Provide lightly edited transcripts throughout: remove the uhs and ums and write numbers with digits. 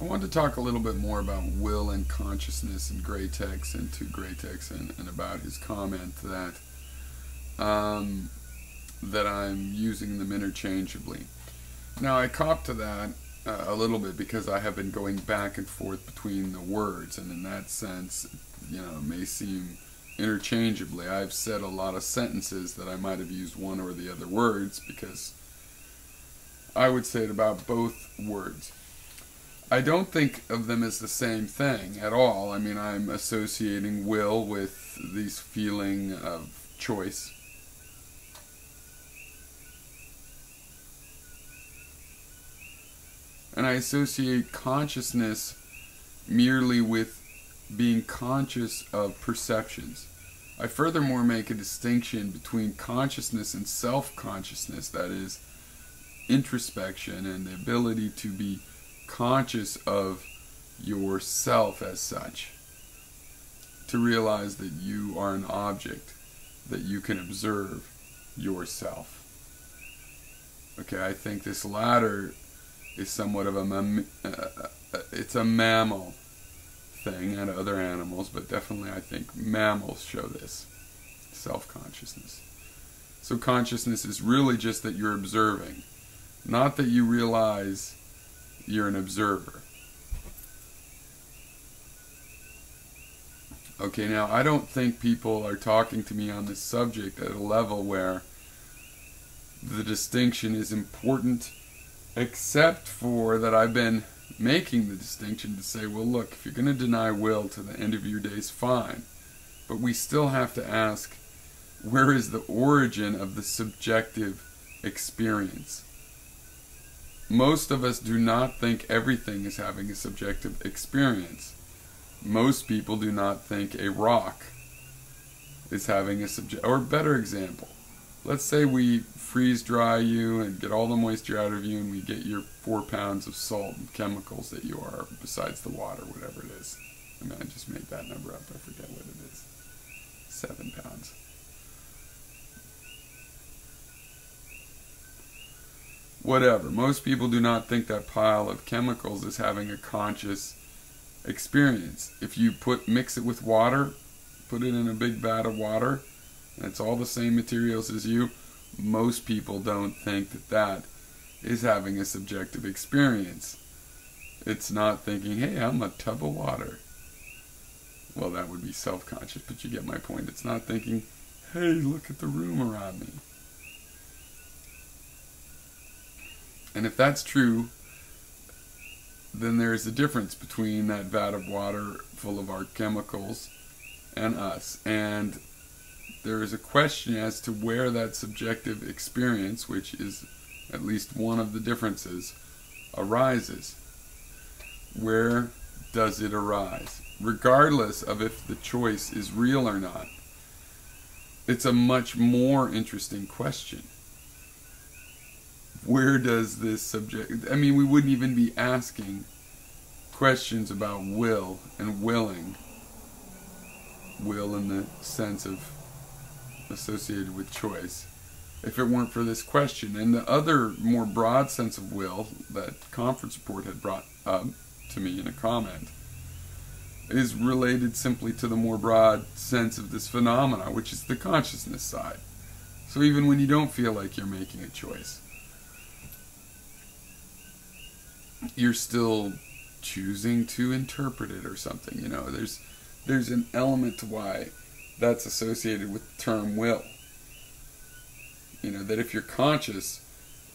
I want to talk a little bit more about will and consciousness in Gray Text and to Gray Text, and about his comment that that I'm using them interchangeably. Now, I cop to that a little bit because I have been going back and forth between the words, and in that sense, you know, it may seem interchangeably. I've said a lot of sentences that I might have used one or the other words because I would say it about both words. I don't think of them as the same thing at all. I mean, I'm associating will with this feeling of choice. And I associate consciousness merely with being conscious of perceptions. I furthermore make a distinction between consciousness and self-consciousness, that is, introspection and the ability to be conscious of yourself as such, to realize that you are an object, that you can observe yourself. Okay, I think this latter is somewhat of it's a mammal thing, and other animals, but definitely I think mammals show this self-consciousness. So consciousness is really just that you're observing, not that you realize you're an observer. Okay, now I don't think people are talking to me on this subject at a level where the distinction is important, except for that I've been making the distinction to say, well, look, if you're going to deny will to the end of your days, fine. But we still have to ask, where is the origin of the subjective experience? Most of us do not think everything is having a subjective experience. Most people do not think a rock is having a or better example. Let's say we freeze dry you and get all the moisture out of you, and we get your 4 pounds of salt and chemicals that you are, besides the water, whatever it is. I mean, I just made that number up, I forget what it is. 7 pounds. Whatever. Most people do not think that pile of chemicals is having a conscious experience. If you mix it with water, put it in a big vat of water, and it's all the same materials as you, most people don't think that that is having a subjective experience. It's not thinking, hey, I'm a tub of water. Well, that would be self-conscious, but you get my point. It's not thinking, hey, look at the room around me. And if that's true, then there's a difference between that vat of water full of our chemicals and us. And there is a question as to where that subjective experience, which is at least one of the differences, arises. Where does it arise? Regardless of if the choice is real or not. It's a much more interesting question. Where does this subject... I mean, we wouldn't even be asking questions about will and willing. Will in the sense of associated with choice, if it weren't for this question. And the other more broad sense of will that conference report had brought up to me in a comment is related simply to the more broad sense of this phenomena, which is the consciousness side. So even when you don't feel like you're making a choice, you're still choosing to interpret it or something. You know, there's an element to why that's associated with the term will. You know, that if you're conscious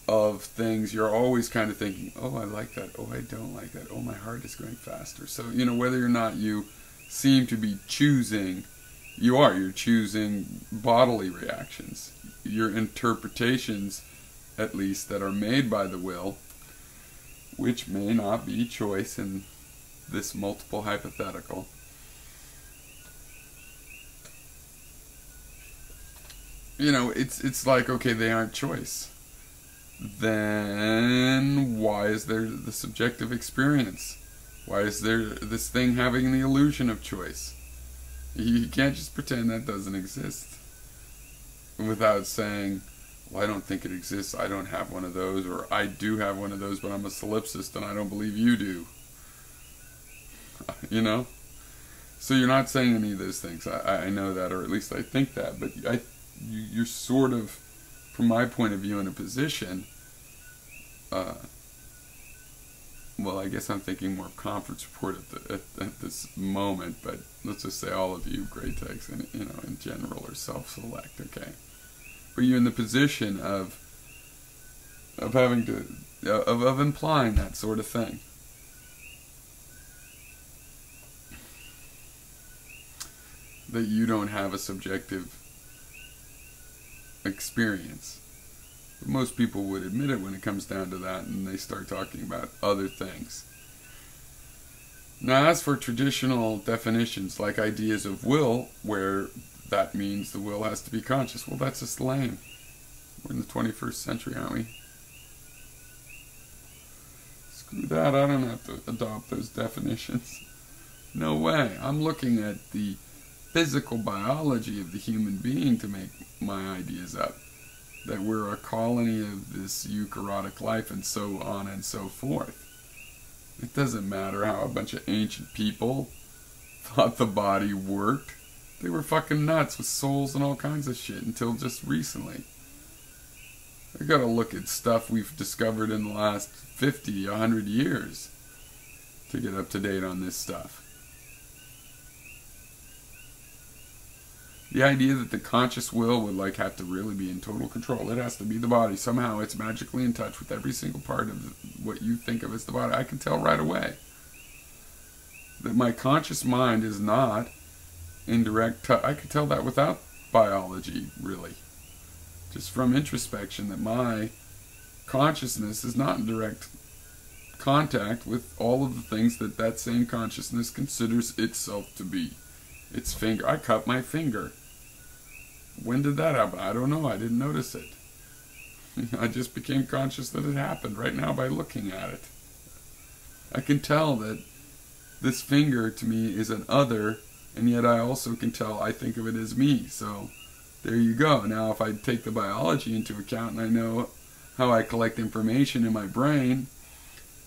of things, you're always kind of thinking, oh, I like that, oh, I don't like that, oh, my heart is going faster. So, you know, whether or not you seem to be choosing, you're choosing bodily reactions. Your interpretations, at least, that are made by the will, which may not be choice in this multiple hypothetical. You know, it's like, okay, they aren't choice. Then why is there the subjective experience? Why is there this thing having the illusion of choice? You can't just pretend that doesn't exist without saying, well, I don't think it exists, I don't have one of those, or I do have one of those, but I'm a solipsist and I don't believe you do. you know? So you're not saying any of those things. I know that, or at least I think that, but you're sort of, from my point of view, in a position, well, I guess I'm thinking more conference report at this moment, but let's just say all of you, Great Techs, in general, are self-select, okay? But you're in the position of having to, of implying that sort of thing. That you don't have a subjective experience. But most people would admit it when it comes down to that, and they start talking about other things. Now, as for traditional definitions like ideas of will, where that means the will has to be conscious, well, that's just lame. We're in the 21st century, aren't we? Screw that, I don't have to adopt those definitions. No way. I'm looking at the physical biology of the human being to make my ideas up. That we're a colony of this eukaryotic life and so on and so forth. It doesn't matter how a bunch of ancient people thought the body worked. They were fucking nuts with souls and all kinds of shit until just recently. I gotta look at stuff we've discovered in the last 50, 100 years to get up to date on this stuff. The idea that the conscious will would have to really be in total control. It has to be the body. Somehow it's magically in touch with every single part of what you think of as the body. I can tell right away that my conscious mind is not in direct touch. I could tell that without biology, really. Just from introspection, that my consciousness is not in direct contact with all of the things that that same consciousness considers itself to be. Its finger. I cut my finger. When did that happen? I don't know. I didn't notice it. I just became conscious that it happened right now by looking at it. I can tell that this finger to me is an other, and yet I also can tell I think of it as me. So there you go. Now if I take the biology into account and I know how I collect information in my brain,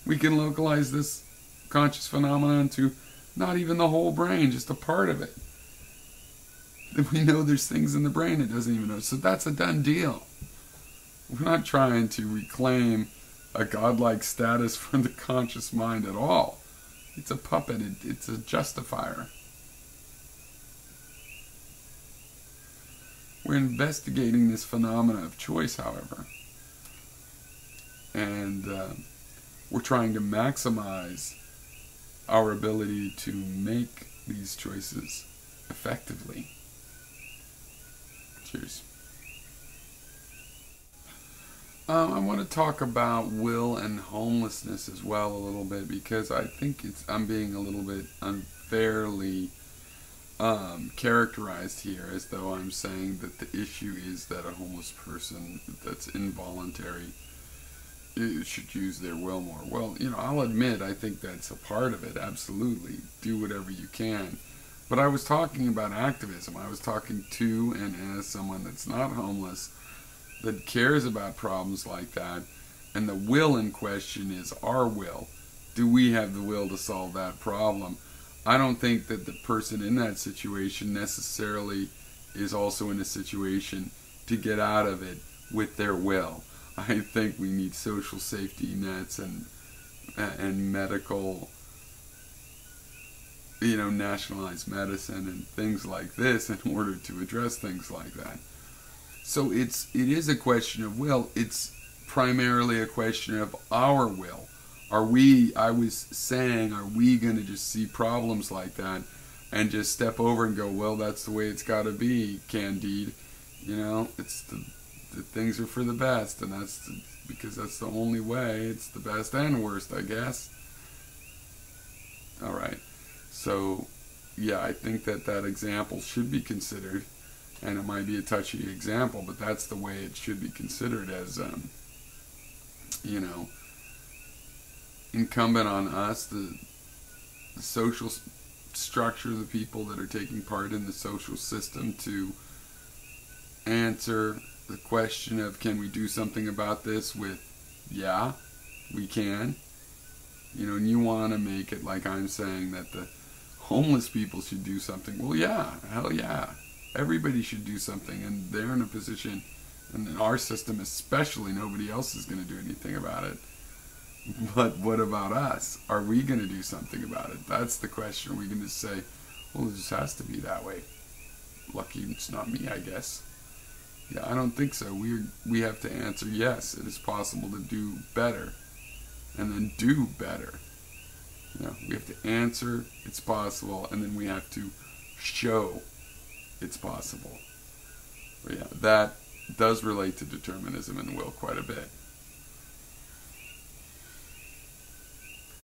we can localize this conscious phenomenon to not even the whole brain, just a part of it. We know there's things in the brain it doesn't even know. So that's a done deal. We're not trying to reclaim a godlike status for the conscious mind at all. It's a puppet. It's a justifier. We're investigating this phenomena of choice, however. And we're trying to maximize our ability to make these choices effectively. Cheers. I want to talk about will and homelessness as well a little bit, because I think I'm being a little bit unfairly characterized here, as though I'm saying that the issue is that a homeless person that's involuntary should use their will more. Well, I'll admit I think that's a part of it, absolutely. Do whatever you can. But I was talking about activism. I was talking to and as someone that's not homeless, that cares about problems like that, and the will in question is our will. Do we have the will to solve that problem? I don't think that the person in that situation necessarily is also in a situation to get out of it with their will. I think we need social safety nets and medical, nationalized medicine and things like this in order to address things like that. So it is a question of will. It's primarily a question of our will. I was saying, are we going to just see problems like that and just step over and go, well, that's the way it's got to be, Candide. It's the things are for the best, and because that's the only way. It's the best and worst, I guess. All right. So, yeah, I think that example should be considered, and it might be a touchy example, but that's the way it should be considered, as, incumbent on us, the social structure, the people that are taking part in the social system, to answer the question of, can we do something about this with, yeah, we can. You know, and you want to make it like I'm saying that the homeless people should do something. Well, yeah, hell yeah. Everybody should do something, and they're in a position, and in our system especially, nobody else is going to do anything about it. But what about us? Are we going to do something about it? That's the question. Are we going to say, well, it just has to be that way? Lucky it's not me, I guess. Yeah, I don't think so. We have to answer, yes, it is possible to do better, and then do better. You know, we have to answer it's possible, and then we have to show it's possible. But yeah, that does relate to determinism and will quite a bit.